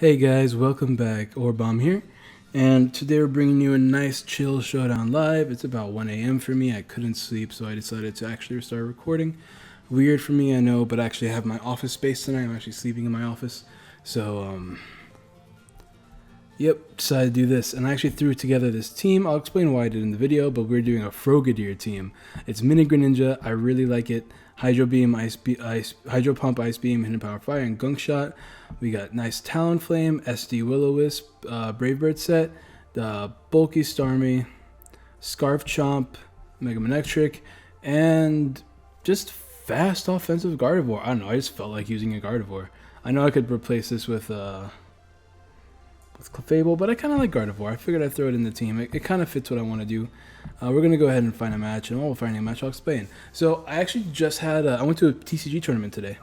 Hey guys, welcome back. Orbomb here, and today we're bringing you a nice chill showdown live. It's about 1 a.m. for me. I couldn't sleep, so I decided to actually start recording. Weird for me, I know, but actually I have my office space tonight. I'm actually sleeping in my office, so yep, decided to do this, and I actually threw together this team. I'll explain why I did in the video, but we're doing a Frogadier team. It's Mini Greninja. I really like it. Hydro Beam, Hydro Pump, Ice Beam, Hidden Power Fire, and Gunk Shot. We got nice Talonflame, SD Will-O-Wisp, Brave Bird set, the Bulky Starmie, Scarf Chomp, Mega Manectric, and just fast offensive Gardevoir. I don't know, I just felt like using a Gardevoir. I know I could replace this with Clefable, but I kind of like Gardevoir. I figured I'd throw it in the team. It kind of fits what I want to do. We're going to go ahead and find a match, and while we're finding a match, I'll explain. So I actually just had, I went to a TCG tournament today.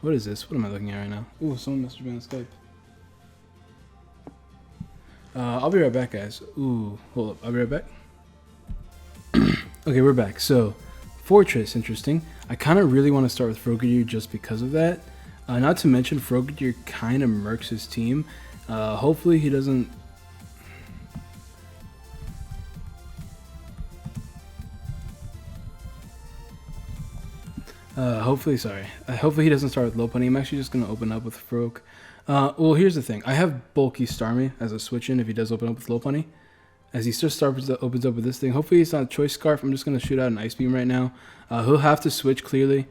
What is this? What am I looking at right now? Ooh, someone must have been on Skype. I'll be right back, guys. Ooh, hold up. I'll be right back. Okay, we're back. So, Fortress, interesting. I kind of really want to start with Frogadier just because of that. Not to mention, Frogadier kind of murks his team. Hopefully he doesn't... hopefully he doesn't start with Lopunny. I'm actually just going to open up with Frog. Well, here's the thing. I have Bulky Starmie as a switch-in if he does open up with Lopunny. As he just opens up with this thing. Hopefully he's not Choice Scarf. I'm just going to shoot out an Ice Beam right now. He'll have to switch clearly.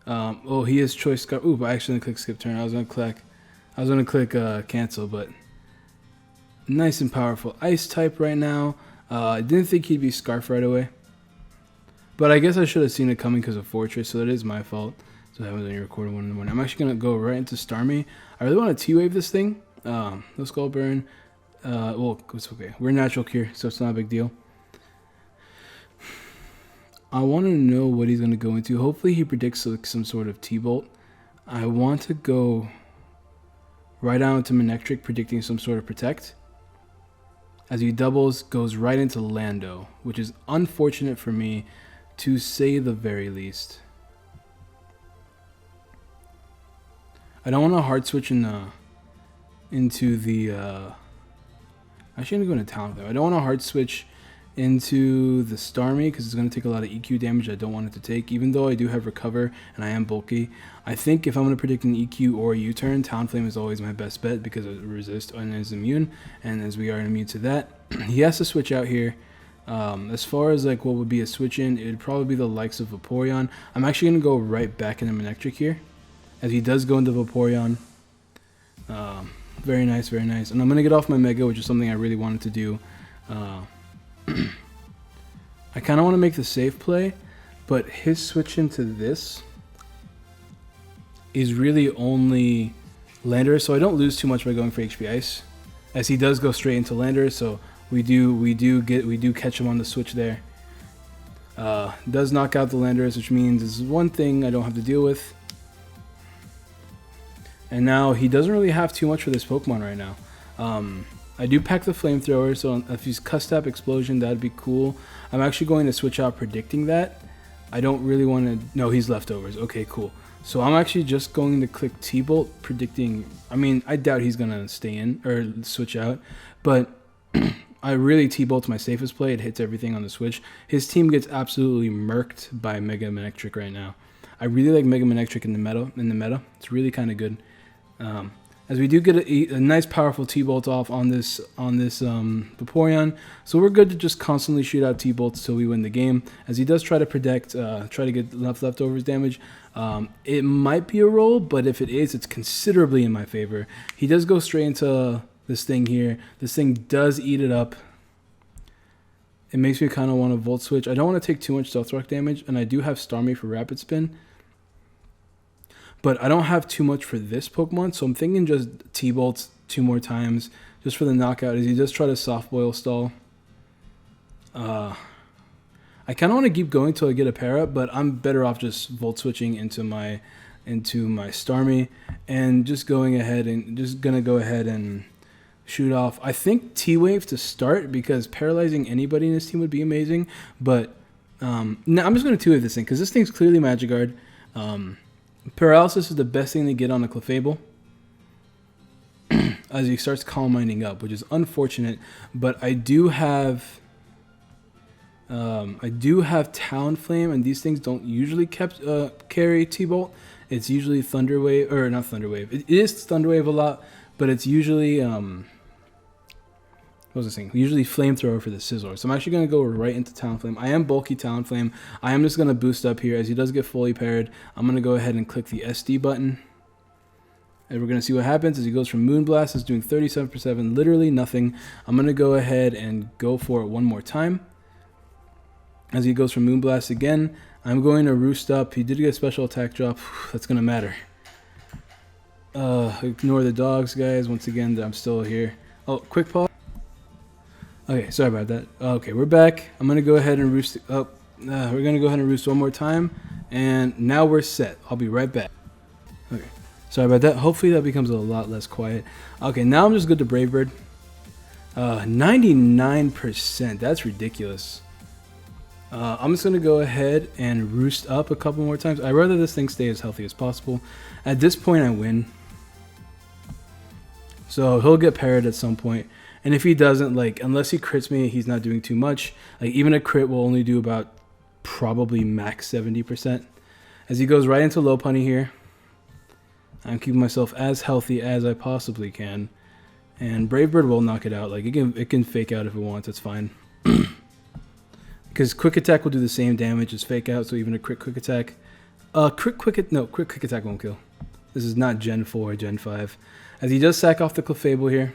Oh, he is Choice Scarf. Ooh, but I actually clicked Skip Turn. I was going to click Cancel, but nice and powerful Ice type right now. I didn't think he'd be Scarf right away. But I guess I should have seen it coming because of Fortress, so that is my fault. So I haven't recorded 1 in the morning. I'm actually going to go right into Starmie. I really want to T-Wave this thing. No Skull Burn. Well, it's okay. We're Natural Cure, so it's not a big deal. I want to know what he's going to go into. Hopefully he predicts like some sort of T-Bolt. I want to go right out into Manectric, predicting some sort of Protect. As he doubles, goes right into Lando, which is unfortunate for me, to say the very least. I don't want to hard switch into the... Actually, I'm going to go into Talent though. I don't want to hard switch into the Starmie because it's going to take a lot of EQ damage I don't want it to take, even though I do have Recover and I am bulky. I think if I'm going to predict an EQ or a U-turn, Talonflame is always my best bet because it resists and is immune, and as we are immune to that, he has to switch out here. As far as like what would be a switch in, it would probably be the likes of Vaporeon. I'm actually going to go right back into Manectric here, as he does go into Vaporeon. Very nice, very nice. And I'm going to get off my Mega, which is something I really wanted to do. I kind of want to make the safe play, but his switch into this is really only Landorus, so I don't lose too much by going for HP Ice, as he does go straight into Landorus, so we do catch him on the switch there. Does knock out the Landorus, which means this is one thing I don't have to deal with. And now he doesn't really have too much for this Pokemon right now. I do pack the Flamethrower, so if he's Custap Explosion, that'd be cool. I'm actually going to switch out predicting that. I don't really want to... No, he's Leftovers. Okay, cool. So I'm actually just going to click T-Bolt, predicting... I mean, I doubt he's going to stay in, or switch out. But I really T-Bolt's my safest play. It hits everything on the switch. His team gets absolutely murked by Mega Manectric right now. I really like Mega Manectric in the meta. It's really kind of good. As we do get a nice powerful T-Bolt off on this Vaporeon, so we're good to just constantly shoot out T-Bolts till we win the game. As he does try to protect, try to get leftovers damage. It might be a roll, but if it is, it's considerably in my favor. He does go straight into this thing here. This thing does eat it up. It makes me kind of want to Volt Switch. I don't want to take too much Stealth Rock damage, and I do have Starmie for Rapid Spin. But I don't have too much for this Pokemon, so I'm thinking just T-Bolts 2 more times, just for the knockout, as he does try to Soft Boil stall. I kind of want to keep going till I get a pair up, but I'm better off just Volt Switching into my Starmie, and just going ahead and shoot off. I think T-Wave to start, because paralyzing anybody in this team would be amazing, but no, I'm just going to T-Wave this thing, because this thing's clearly Magikarp. Paralysis is the best thing to get on a Clefable. as he starts calm minding up, which is unfortunate. But I do have Talonflame, and these things don't usually carry T-Bolt. It's usually Thunderwave, or not Thunderwave. It is Thunderwave a lot, but it's usually what was I saying? Usually Flamethrower for the Sizzler. So I'm actually going to go right into Talonflame. I am bulky Talonflame. I am just going to boost up here. As he does get fully paired, I'm going to go ahead and click the SD button. And we're going to see what happens as he goes from Moonblast. It's doing 37%, literally nothing. I'm going to go ahead and go for it one more time. As he goes from Moonblast again, I'm going to Roost Up. He did get a special attack drop. That's going to matter. Ignore the dogs, guys. Once again, I'm still here. Oh, quick pause. Okay, sorry about that. Okay, we're back. I'm going to go ahead and Roost. We're going to go ahead and Roost one more time. And now we're set. I'll be right back. Okay, sorry about that. Hopefully that becomes a lot less quiet. Okay, now I'm just good to Brave Bird. 99%. That's ridiculous. I'm just going to go ahead and Roost Up a couple more times. I'd rather this thing stay as healthy as possible. At this point, I win. So he'll get parried at some point. And if he doesn't, like, unless he crits me, he's not doing too much. Like, even a crit will only do about probably max 70%. As he goes right into low punny here. I'm keeping myself as healthy as I possibly can. And Brave Bird will knock it out. Like, it can fake out if it wants. That's fine. Because quick attack will do the same damage as fake out. So even a quick attack. Quick attack won't kill. This is not Gen 4 or Gen 5. As he does sack off the Clefable here.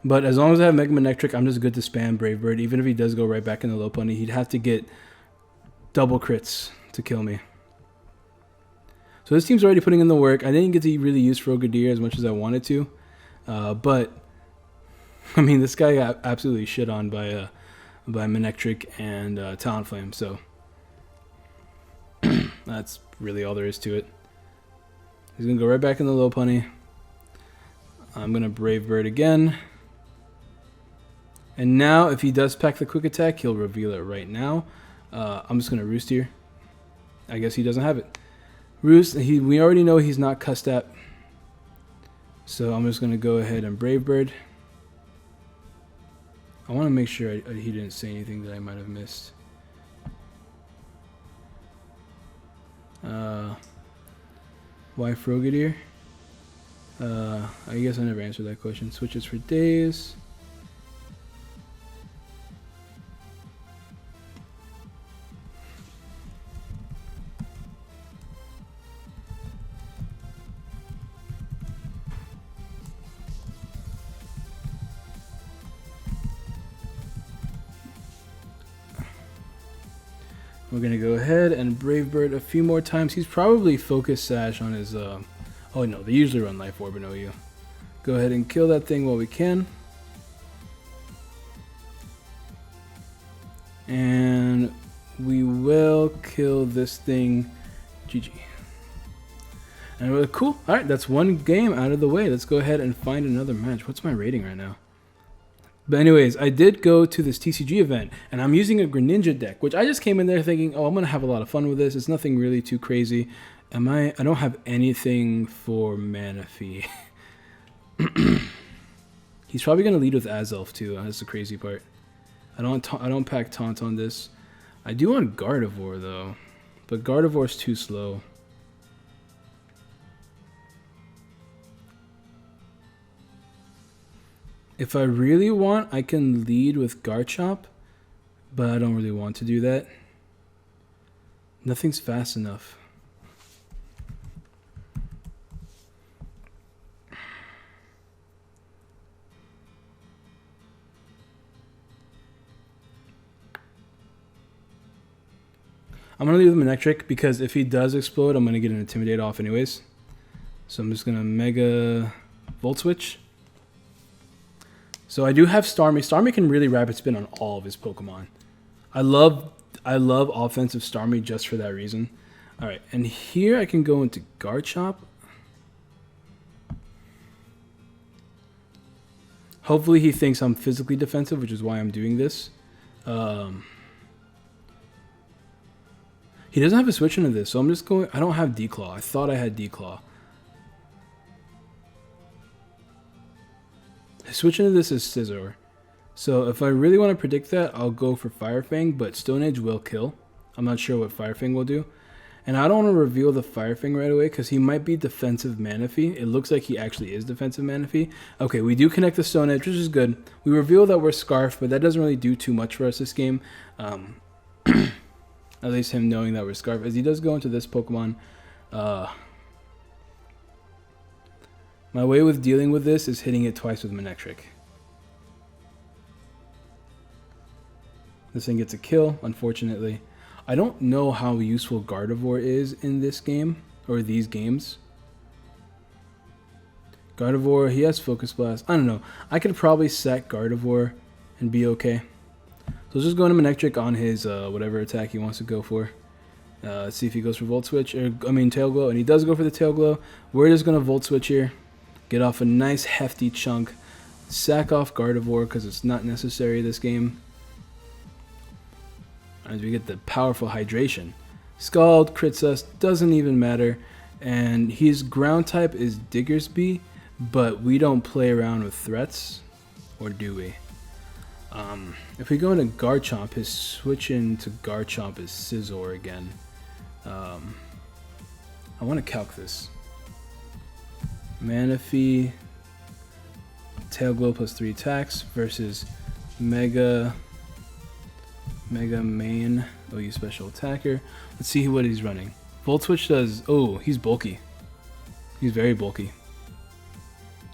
But as long as I have Mega Manectric, I'm just good to spam Brave Bird. Even if he does go right back in the low punny, he'd have to get double crits to kill me. So this team's already putting in the work. I didn't get to really use Frogadier as much as I wanted to. But, I mean, this guy got absolutely shit on by Manectric and Talonflame. So, that's really all there is to it. He's going to go right back in the low punny. I'm going to Brave Bird again. And now, if he does pack the quick attack, he'll reveal it right now. I'm just going to Roost here. I guess he doesn't have it. Roost, we already know he's not cussed at. So I'm just going to go ahead and Brave Bird. I want to make sure he didn't say anything that I might have missed. Why Frogadier? I guess I never answered that question. Switches for days. We're going to go ahead and Brave Bird a few more times. He's probably Focus Sash on his... oh no, they usually run Life Orb and OU. Go ahead and kill that thing while we can. And we will kill this thing. GG. And we're cool. Alright, that's one game out of the way. Let's go ahead and find another match. What's my rating right now? But anyways, I did go to this TCG event, and I'm using a Greninja deck, which I just came in there thinking, oh, I'm going to have a lot of fun with this. It's nothing really too crazy. I don't have anything for Manaphy. He's probably going to lead with Azelf, too. That's the crazy part. I don't pack Taunt on this. I do want Gardevoir, though. But Gardevoir's too slow. If I really want, I can lead with Garchomp, but I don't really want to do that. Nothing's fast enough. I'm going to leave with Manectric because if he does explode, I'm going to get an Intimidate off anyways. So I'm just going to Mega Volt Switch. So I do have Starmie. Starmie can really rapid spin on all of his Pokemon. I love offensive Starmie just for that reason. All right, and here I can go into Garchomp. Hopefully he thinks I'm physically defensive, which is why I'm doing this. He doesn't have a switch into this, so I'm just going... I don't have D-Claw. I thought I had D-Claw. Switching to this is Scizor. So if I really want to predict that, I'll go for Fire Fang, but Stone Edge will kill. I'm not sure what Fire Fang will do. And I don't want to reveal the Fire Fang right away because he might be defensive Manaphy. It looks like he actually is defensive Manaphy. Okay, we do connect the Stone Edge, which is good. We reveal that we're Scarf, but that doesn't really do too much for us this game. At least him knowing that we're Scarf. As he does go into this Pokemon. My way with dealing with this is hitting it twice with Manectric. This thing gets a kill, unfortunately. I don't know how useful Gardevoir is in this game, or these games. Gardevoir, he has Focus Blast. I don't know. I could probably sack Gardevoir and be okay. So let's just go into Manectric on his whatever attack he wants to go for. Let's see if he goes for Volt Switch, Tail Glow, and he does go for the Tail Glow. We're just going to Volt Switch here. Get off a nice hefty chunk. Sack off Gardevoir because it's not necessary this game. As we get the powerful Hydration. Scald, crits us, doesn't even matter. And his ground type is Diggersby, but we don't play around with threats. Or do we? If we go into Garchomp, his switch into Garchomp is Scizor again. I want to calc this. Manaphy, Tail Glow plus 3 attacks versus Mega Main OU special attacker. Let's see what he's running. Volt Switch does. Oh, he's bulky. He's very bulky.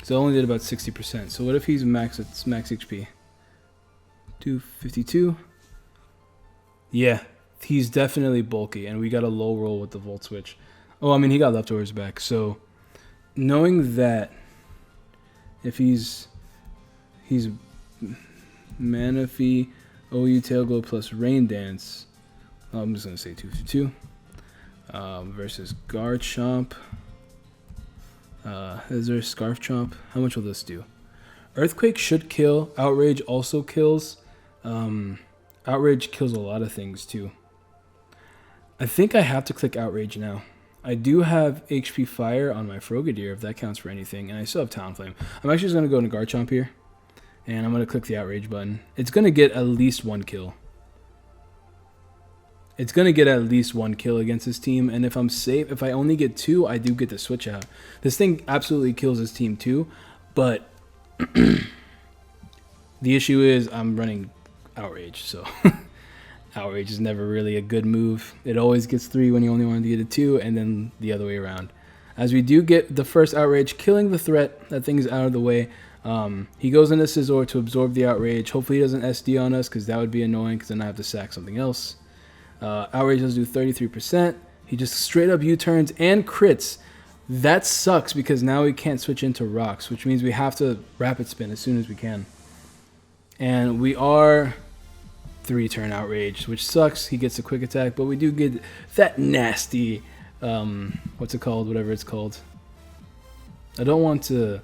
So it only did about 60%. So what if he's max HP? 252. Yeah, he's definitely bulky, and we got a low roll with the Volt Switch. Oh, I mean he got leftovers back. So knowing that if he's Manaphy, OU Tail Glow plus Rain Dance. I'm just going to say 252. Versus Garchomp. Is there a Scarf Chomp? How much will this do? Earthquake should kill. Outrage also kills. Outrage kills a lot of things too. I think I have to click Outrage now. I do have HP Fire on my Frogadier, if that counts for anything. And I still have Talonflame. I'm actually just going to go into Garchomp here. And I'm going to click the Outrage button. It's going to get at least one kill. It's going to get at least one kill against his team. And if I'm safe, if I only get 2, I do get to switch out. This thing absolutely kills his team too. But the issue is I'm running Outrage. So Outrage is never really a good move. It always gets 3 when you only want to get a 2. And then the other way around. As we do get the first Outrage, killing the threat. That thing's out of the way. He goes into Scizor to absorb the Outrage. Hopefully he doesn't SD on us because that would be annoying because then I have to sack something else. Outrage does do 33%. He just straight up U-turns and crits. That sucks because now we can't switch into Rocks, which means we have to Rapid Spin as soon as we can. And we are 3-turn Outrage, which sucks. He gets a quick attack, but we do get that nasty, what's it called? Whatever it's called. I don't want to...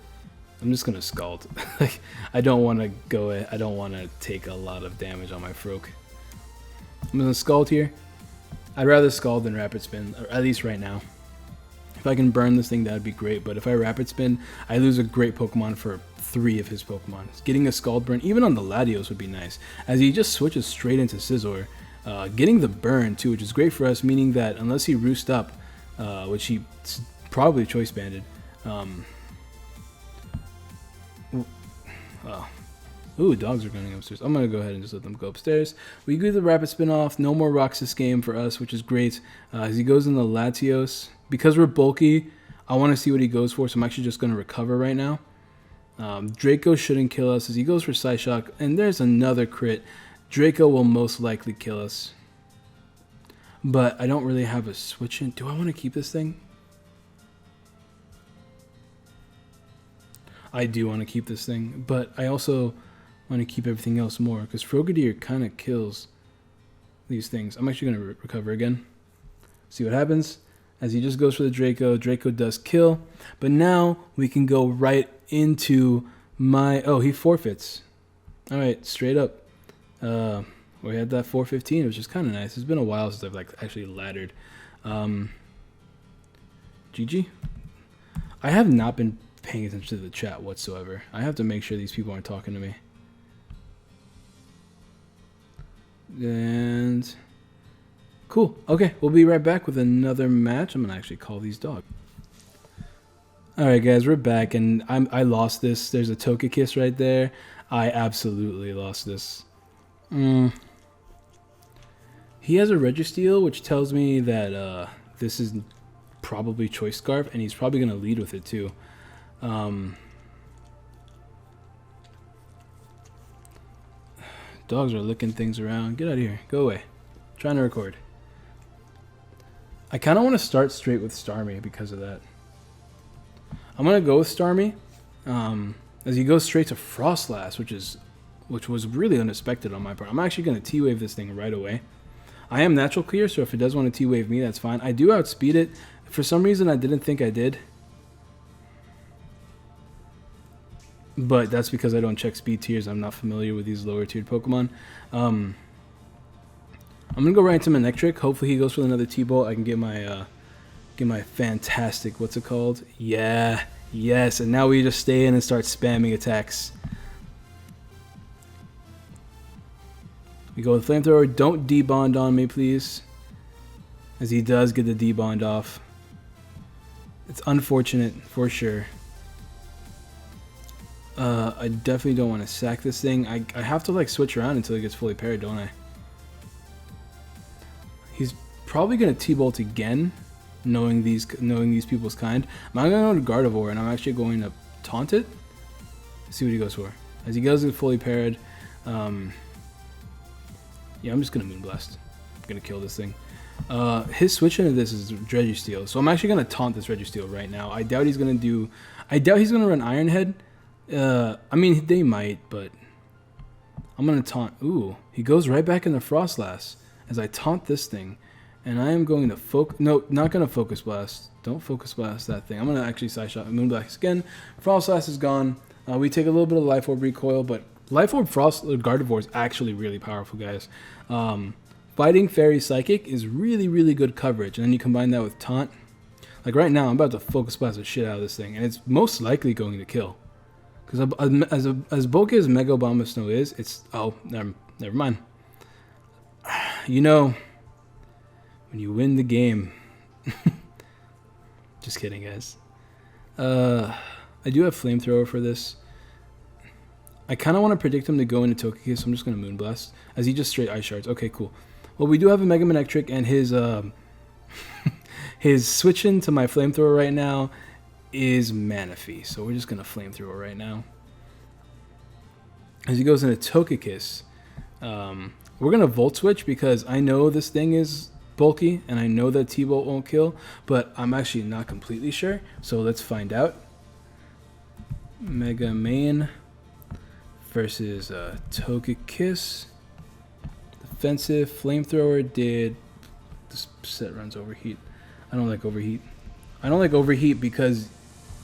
I'm just gonna Scald. Like I don't want to go. I don't want to take a lot of damage on my Froak. I'm gonna Scald here. I'd rather Scald than Rapid Spin, or at least right now. If I can burn this thing, that'd be great. But if I Rapid Spin, I lose a great Pokemon for 3 of his Pokemon. Getting a Scald burn, even on the Latios, would be nice, as he just switches straight into Scizor. Getting the burn too, which is great for us, meaning that unless he roost up, which he probably choice banded. Oh. Ooh, dogs are running upstairs. I'm going to go ahead and just let them go upstairs. We get the Rapid Spin off. No more rocks this game for us, which is great. As he goes in the Latios. Because we're bulky, I want to see what he goes for, so I'm actually just going to recover right now. Draco shouldn't kill us as he goes for Psyshock. And there's another crit. Draco will most likely kill us. But I don't really have a switch in. Do I want to keep this thing? I do want to keep this thing, but I also want to keep everything else more because Frogadier kind of kills these things. I'm actually going to recover again. See what happens. As he just goes for the Draco. Draco does kill, but now we can go right into my... Oh, he forfeits. All right, straight up. We had that 415, which is kind of nice. It's been a while since I've like actually laddered. GG. I have not been paying attention to the chat whatsoever. I have to make sure these people aren't talking to me. And cool. Okay, we'll be right back with another match. I'm gonna actually call these dogs. All right, guys, we're back, and I lost this. There's a Togekiss right there. I absolutely lost this. He has a Registeel, which tells me that this is probably Choice Scarf, and he's probably gonna lead with it too. Dogs are licking things around. Get out of here. Go away. I'm trying to record. I kind of want to start straight with Starmie because of that. I'm going to go with Starmie. As he goes straight to Frostlass, which was really unexpected on my part. I'm actually going to T-Wave this thing right away. I am Natural Clear, so if it does want to T-Wave me, that's fine. I do outspeed it. For some reason, I didn't think I did. But that's because I don't check speed tiers. I'm not familiar with these lower tiered Pokemon. I'm gonna go right into Manectric. Hopefully he goes for another T-Bolt. I can get my fantastic, what's it called? Yeah, yes. And now we just stay in and start spamming attacks. We go with Flamethrower. Don't debond on me, please. As he does get the debond off. It's unfortunate for sure. I definitely don't want to sack this thing. I have to like switch around until it gets fully paired, don't I? He's probably gonna T-Bolt again, knowing these people's kind. I'm gonna go to Gardevoir, and I'm actually going to taunt it. See what he goes for. As he goes fully paired, yeah, I'm just gonna Moonblast. I'm gonna kill this thing. His switch into this is Registeel, so I'm actually gonna taunt this Registeel right now. I doubt he's gonna run Iron Head. I mean, they might, but I'm going to taunt. Ooh, he goes right back into Frostlass as I taunt this thing. And I am going to no, not going to Focus Blast. Don't Focus Blast that thing. I'm going to actually Side Shot Moonblast again. Frostlass is gone. We take a little bit of Life Orb recoil, but Life Orb Gardevoir is actually really powerful, guys. Fighting Fairy Psychic is really, really good coverage. And then you combine that with Taunt. Like right now, I'm about to Focus Blast the shit out of this thing. And it's most likely going to kill. Because as bulky as Mega Bombasnow is, it's... Oh, never mind. You know, when you win the game... Just kidding, guys. I do have Flamethrower for this. I kind of want to predict him to go into Togekiss, so I'm just going to Moonblast. As he just straight Ice Shards. Okay, cool. Well, we do have a Mega Manectric, and his... his switch into my Flamethrower right now... is Manaphy, so we're just gonna Flamethrower right now. As he goes into Togekiss, we're gonna Volt Switch because I know this thing is bulky and I know that T-Bolt won't kill, but I'm actually not completely sure, so let's find out. Mega Man versus Togekiss. Defensive Flamethrower did. This set runs Overheat. I don't like Overheat. I don't like Overheat because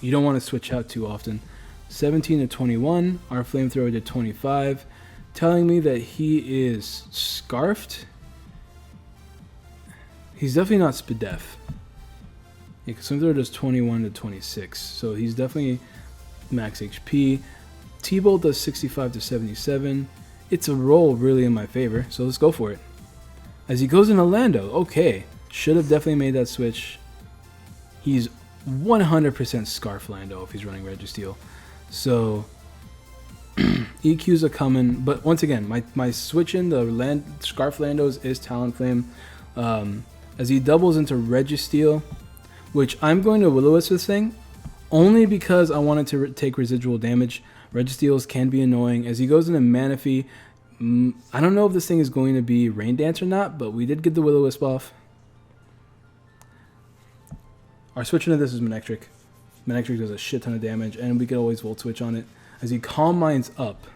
you don't want to switch out too often. 17 to 21. Our Flamethrower did 25. Telling me that he is Scarfed. He's definitely not Spadef. Yeah, because Flamethrower does 21 to 26. So he's definitely max HP. T-Bolt does 65 to 77. It's a roll really in my favor. So let's go for it. As he goes into Lando. Okay. Should have definitely made that switch. He's 100% Scarf Lando if he's running Registeel. So, EQs are coming. But once again, my switch in the Scarf Landos is Talonflame. As he doubles into Registeel, which I'm going to Will-O-Wisp this thing, only because I wanted to take residual damage. Registeels can be annoying. As he goes into Manaphy, I don't know if this thing is going to be Rain Dance or not, but we did get the Will-O-Wisp off. Our switch into this is Manectric. Manectric does a shit ton of damage, and we can always Volt Switch on it. As he Calm Minds up.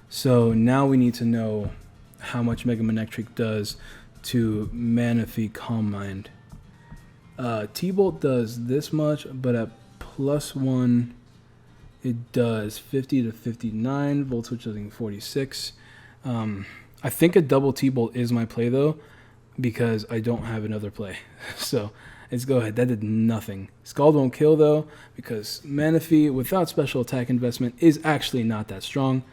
So now we need to know how much Mega Manectric does to Manaphy Calm Mind. T-Bolt does this much, but at +1, it does 50 to 59. Volt Switch does 46. I think a double T-Bolt is my play, though, because I don't have another play. So Let's go ahead. That did nothing. Scald won't kill though, because Manaphy without special attack investment is actually not that strong.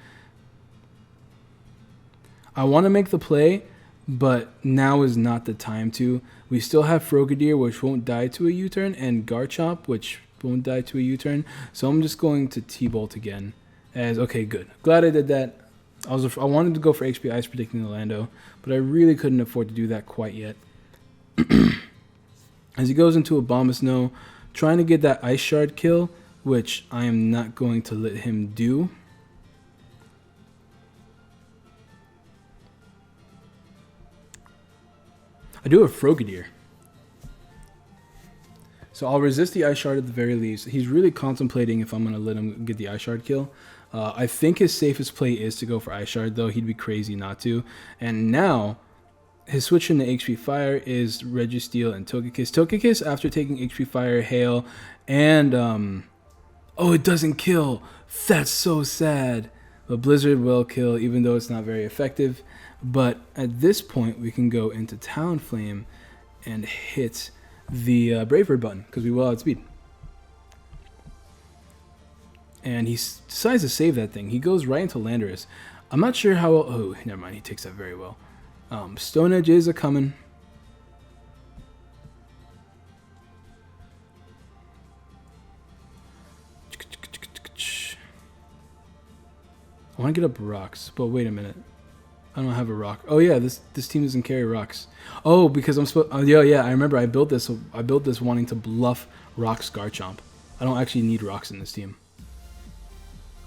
I want to make the play, but now is not the time to. We still have Frogadier, which won't die to a U-turn, and Garchomp, which won't die to a U-turn. So I'm just going to T-Bolt again. Okay, good. Glad I did that. I wanted to go for HP Ice predicting the Lando, but I really couldn't afford to do that quite yet. As he goes into Abomasnow, trying to get that Ice Shard kill, which I am not going to let him do. I do have Frogadier. So I'll resist the Ice Shard at the very least. He's really contemplating if I'm going to let him get the Ice Shard kill. I think his safest play is to go for Ice Shard, though. He'd be crazy not to. And now, his switch into HP Fire is Registeel and Togekiss. Togekiss, after taking HP Fire, Hail, and... oh, it doesn't kill! That's so sad! But Blizzard will kill, even though it's not very effective. But at this point, we can go into Talonflame and hit the Brave Bird button, because we will outspeed. And he decides to save that thing. He goes right into Landorus. I'm not sure how... oh, never mind. He takes that very well. Stone Edge is a-coming. I want to get up rocks, but wait a minute. I don't have a rock. Oh yeah, this team doesn't carry rocks. Oh, because I'm supposed... oh yeah, I remember I built this wanting to bluff Rocks Garchomp. I don't actually need rocks in this team.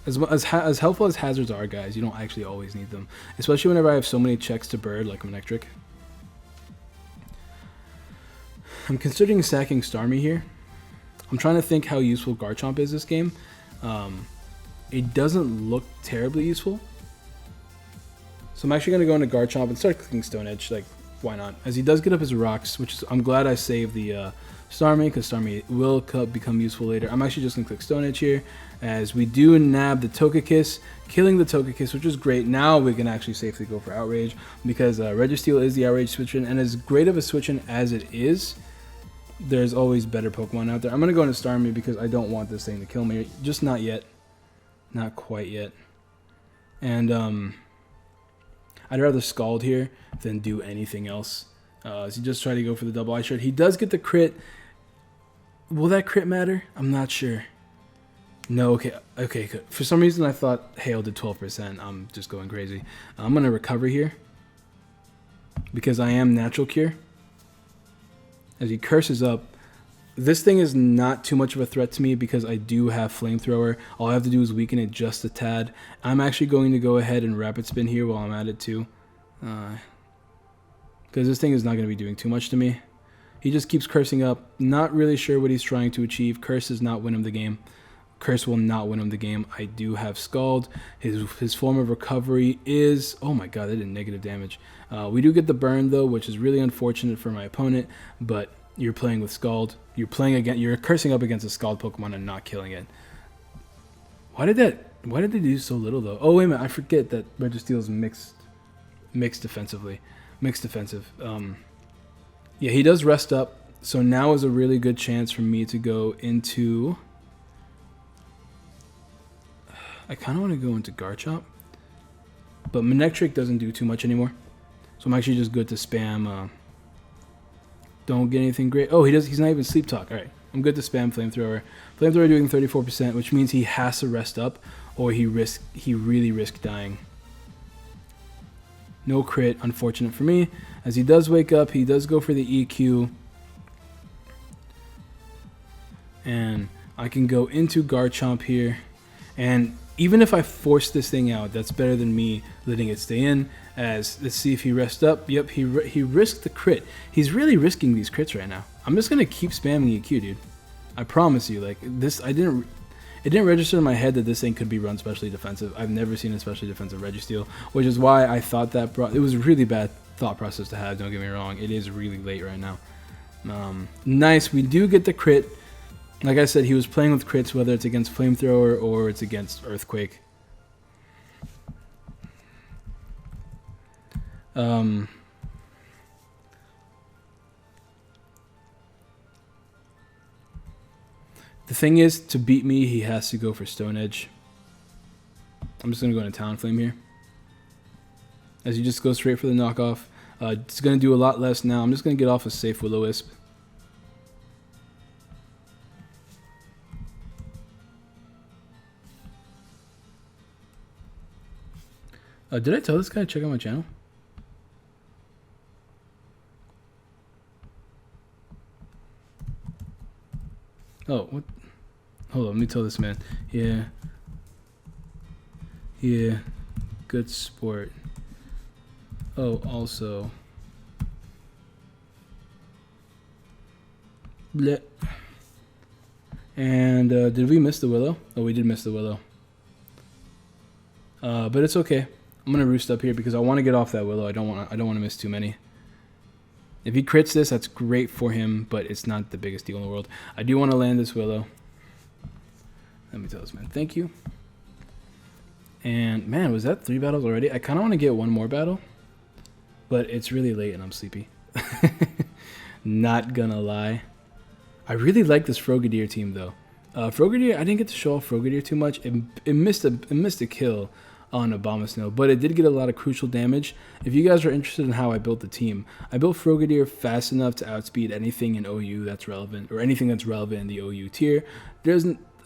As helpful as hazards are, guys, you don't actually always need them. Especially whenever I have so many checks to bird, like Manectric. I'm considering sacking Starmie here. I'm trying to think how useful Garchomp is this game. It doesn't look terribly useful. So I'm actually going to go into Garchomp and start clicking Stone Edge. Like, why not? As he does get up his rocks, which is... I'm glad I saved the Starmie, because Starmie will become useful later. I'm actually just going to click Stone Edge here, as we do nab the Togekiss, killing the Togekiss, which is great. Now we can actually safely go for Outrage, because Registeel is the Outrage switch-in, and as great of a switch-in as it is, there's always better Pokemon out there. I'm going to go into Starmie because I don't want this thing to kill me. Just not yet. Not quite yet. And I'd rather Scald here than do anything else. So he just try to go for the double Ice Shard. He does get the crit. Will that crit matter? I'm not sure. No, okay, good. For some reason I thought Hail did 12%. I'm just going crazy. I'm going to recover here, because I am Natural Cure. As he curses up, this thing is not too much of a threat to me because I do have Flamethrower. All I have to do is weaken it just a tad. I'm actually going to go ahead and Rapid Spin here while I'm at it too. Because this thing is not going to be doing too much to me. He just keeps cursing up. Not really sure what he's trying to achieve. Curse does not win him the game. Curse will not win him the game. I do have Scald. His form of recovery is... oh my god, that did negative damage. We do get the burn though, which is really unfortunate for my opponent. But you're playing with Scald. You're cursing up against a Scald Pokemon and not killing it. Why did they do so little though? Oh wait a minute, I forget that Registeel is mixed defensively. Mixed defensive. Yeah, he does rest up. So now is a really good chance for me to go into... I kind of want to go into Garchomp. But Manectric doesn't do too much anymore. So I'm actually just good to spam... don't get anything great. Oh, he's not even Sleep Talk. Alright, I'm good to spam Flamethrower. Flamethrower doing 34%, which means he has to rest up, or he really risks dying. No crit, unfortunate for me. As he does wake up, he does go for the EQ. And I can go into Garchomp here. And even if I force this thing out, that's better than me letting it stay in. As let's see if he rests up. Yep, he risked the crit. He's really risking these crits right now. I'm just gonna keep spamming EQ, dude. I promise you. Like this, it didn't register in my head that this thing could be run specially defensive. I've never seen a specially defensive Registeel, which is why I thought that it was a really bad thought process to have. Don't get me wrong. It is really late right now. Nice. We do get the crit. Like I said, he was playing with crits, whether it's against Flamethrower or it's against Earthquake. The thing is, to beat me, he has to go for Stone Edge. I'm just going to go into Talonflame here. As he just goes straight for the knockoff. It's going to do a lot less now. I'm just going to get off a safe Will-O-Wisp. Did I tell this guy to check out my channel? Oh, what? Hold on, let me tell this man. Yeah. Yeah. Good sport. Oh, also. Bleh. And did we miss the Willow? Oh, we did miss the Willow. But it's okay. I'm gonna roost up here because I want to get off that Willow. I don't want to miss too many. If he crits this, that's great for him, but it's not the biggest deal in the world. I do want to land this Willow. Let me tell this man, thank you. And man, was that 3 battles already? I kind of want to get one more battle, but it's really late and I'm sleepy. Not gonna lie. I really like this Frogadier team though. Frogadier, I didn't get to show off Frogadier too much. It missed a kill on Abomasnow, but it did get a lot of crucial damage. If you guys are interested in how I built the team, I built Frogadier fast enough to outspeed anything in OU that's relevant, or anything that's relevant in the OU tier.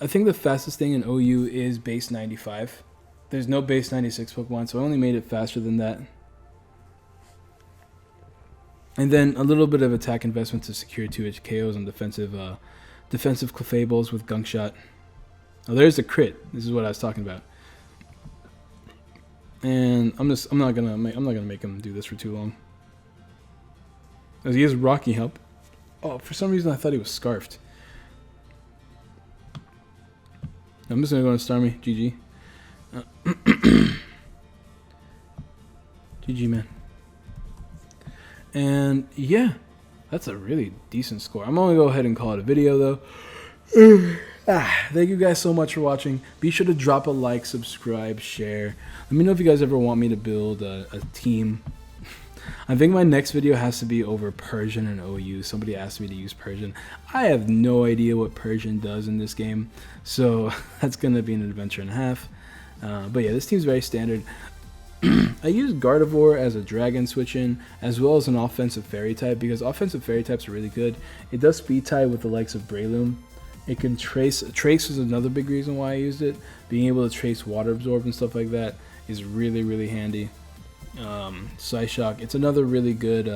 I think the fastest thing in OU is base 95. There's no base 96 Pokemon, so I only made it faster than that. And then a little bit of attack investment to secure 2-hit KOs on defensive Clefables with Gunk Shot. Oh, there's the crit. This is what I was talking about. And I'm not gonna make him do this for too long. As he has Rocky Help. Oh, for some reason I thought he was Scarfed. I'm just gonna go and Starmie. GG. GG, man. And yeah, that's a really decent score. I'm gonna go ahead and call it a video though. Thank you guys so much for watching. Be sure to drop a like, subscribe, share. Let me know if you guys ever want me to build a team. I think my next video has to be over Persian and OU. Somebody asked me to use Persian. I have no idea what Persian does in this game, so that's going to be an adventure and a half. But yeah, this team's very standard. I use Gardevoir as a dragon switch-in, as well as an offensive fairy type, because offensive fairy types are really good. It does speed tie with the likes of Breloom. It can trace. Trace is another big reason why I used it. Being able to trace water absorb and stuff like that is really, really handy. Psyshock, it's another really good,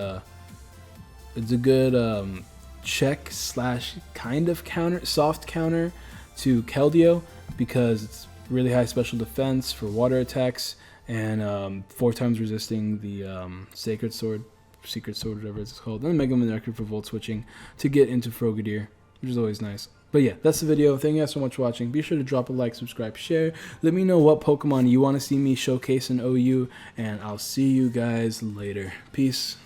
it's a good check slash kind of counter, soft counter to Keldeo, because it's really high special defense for water attacks, and 4 times resisting the Secret Sword, whatever it's called. Then Mega Manectric for Volt switching to get into Frogadier, which is always nice. But yeah, that's the video. Thank you guys so much for watching. Be sure to drop a like, subscribe, share. Let me know what Pokemon you want to see me showcase in OU, and I'll see you guys later. Peace.